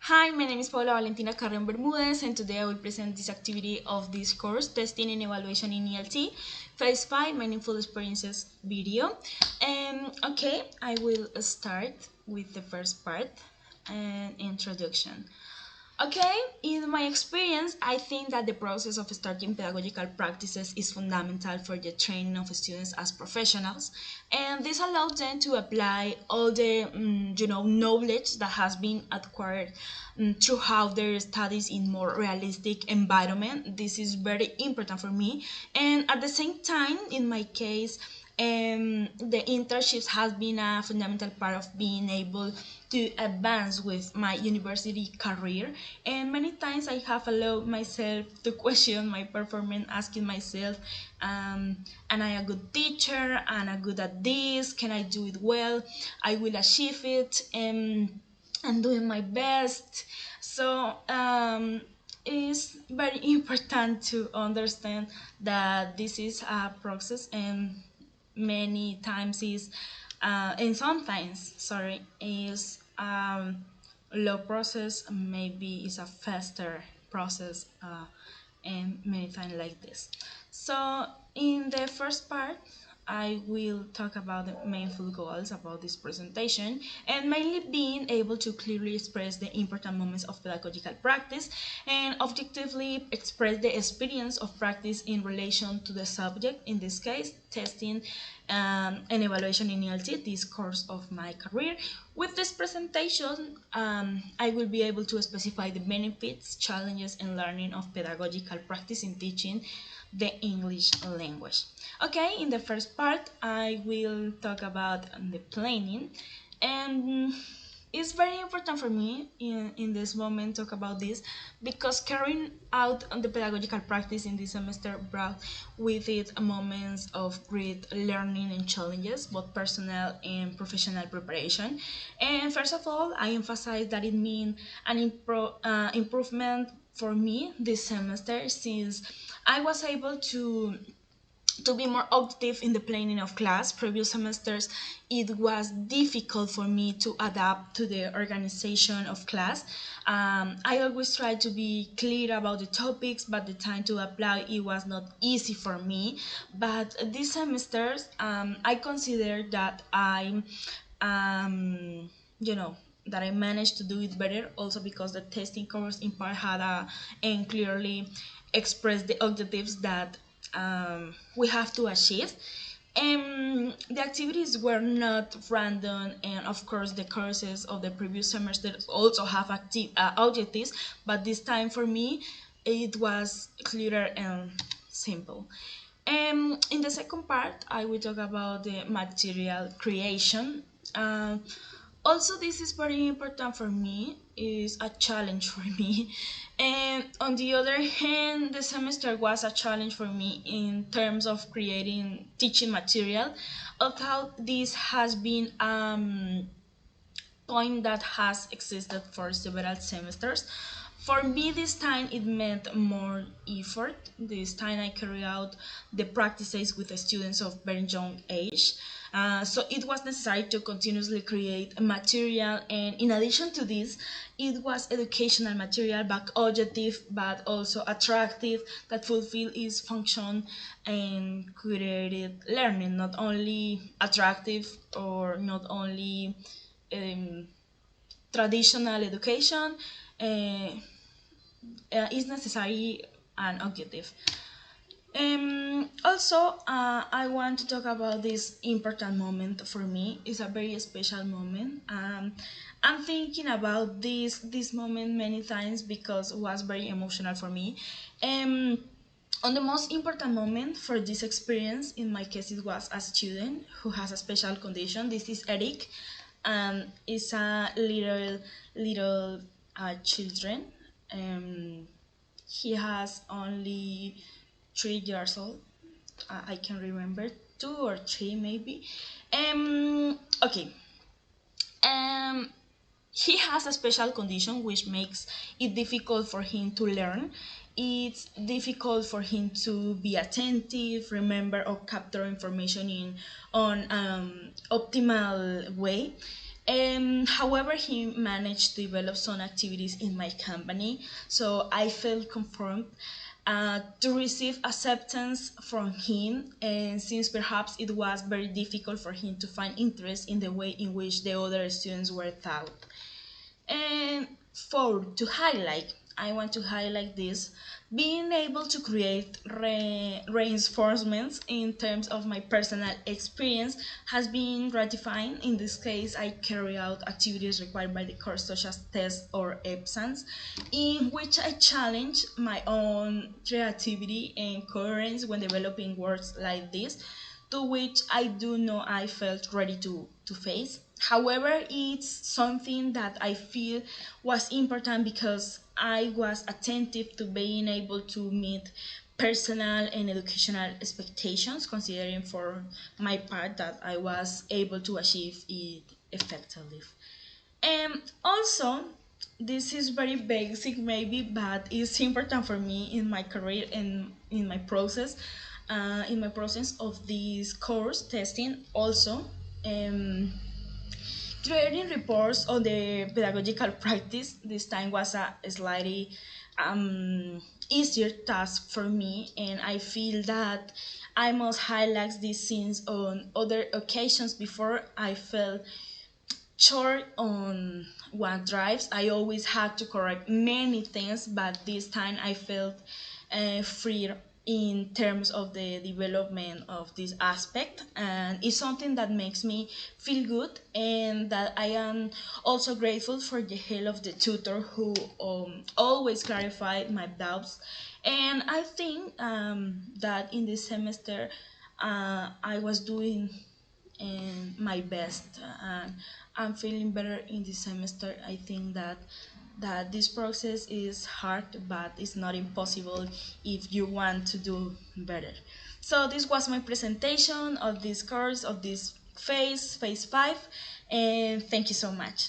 Hi, my name is Paula Carrión Bermudez, and today I will present this activity of this course, Testing and Evaluation in ELT, Phase 5, Meaningful Experiences video. Okay, I will start with the first part, an introduction. Okay, in my experience, I think that the process of starting pedagogical practices is fundamental for the training of students as professionals, and this allows them to apply all the knowledge that has been acquired throughout their studies in more realistic environment. This is very important for me, and at the same time, in my case, the internships has been a fundamental part of being able to advance with my university career, and many times I have allowed myself to question my performance, asking myself, am I a good teacher? Am I good at this? Can I do it well? I will achieve it, and I'm doing my best. So it's very important to understand that this is a process, and many times is and sometimes sorry is low process, maybe it's a faster process, and many times like this. So in the first part I will talk about the main full goals about this presentation, and mainly being able to clearly express the important moments of pedagogical practice and objectively express the experience of practice in relation to the subject, in this case, testing and evaluation in ELT, this course of my career. With this presentation, I will be able to specify the benefits, challenges, and learning of pedagogical practice in teaching the English language. Okay, in the first part, I will talk about the planning, and it's very important for me in this moment talk about this, because carrying out the pedagogical practice in this semester brought with it moments of great learning and challenges, both personal and professional preparation. And first of all, I emphasize that it means an improvement for me this semester, since I was able to be more active in the planning of class. Previous semesters, it was difficult for me to adapt to the organization of class. I always try to be clear about the topics, but the time to apply it was not easy for me. But these semesters, I consider that um, you know, that I managed to do it better, also because the testing course in part had and clearly expressed the objectives that we have to achieve. And the activities were not random, and of course the courses of the previous semesters also have objectives, but this time for me it was clearer and simple. In the second part, I will talk about the material creation. Uh, Also, this is very important for me, is a challenge for me. And on the other hand, the semester was a challenge for me in terms of creating teaching material, although this has been point that has existed for several semesters. For me, this time it meant more effort. This time I carry out the practices with the students of very young age. So it was necessary to continuously create material, and in addition to this, it was educational material, but objective, but also attractive, that fulfill its function and created learning, not only attractive or not only um, traditional education, uh, is necessary and objective. Also, I want to talk about this important moment for me. It's a very special moment. I'm thinking about this moment many times because it was very emotional for me. On the most important moment for this experience, in my case, it was a student who has a special condition. This is Eric, and is a little children. Um, he has only 3 years old. I can remember 2 or 3 maybe. Okay. Um, he has a special condition which makes it difficult for him to learn. It's difficult for him to be attentive, remember, or capture information in on optimal way. However, he managed to develop some activities in my company, so I felt confirmed to receive acceptance from him, and since perhaps it was very difficult for him to find interest in the way in which the other students were taught. And I want to highlight this, being able to create reinforcements in terms of my personal experience has been gratifying. In this case, I carry out activities required by the course, such as tests or exams, in which I challenge my own creativity and coherence when developing works like this, to which I do know I felt ready to face. However, it's something that I feel was important because I was attentive to being able to meet personal and educational expectations, considering for my part that I was able to achieve it effectively. And also, this is very basic maybe, but it's important for me in my career and in my process of this course testing also. Um, Creating reports on the pedagogical practice this time was a slightly easier task for me, and I feel that I must highlight this since on other occasions before I felt short on OneDrives. I always had to correct many things, but this time I felt free in terms of the development of this aspect, and it's something that makes me feel good, and that I am also grateful for the help of the tutor who always clarified my doubts. And I think that in this semester I was doing my best, and I'm feeling better in this semester. I think that this process is hard, but it's not impossible if you want to do better. So this was my presentation of this course, of this phase 5, and thank you so much.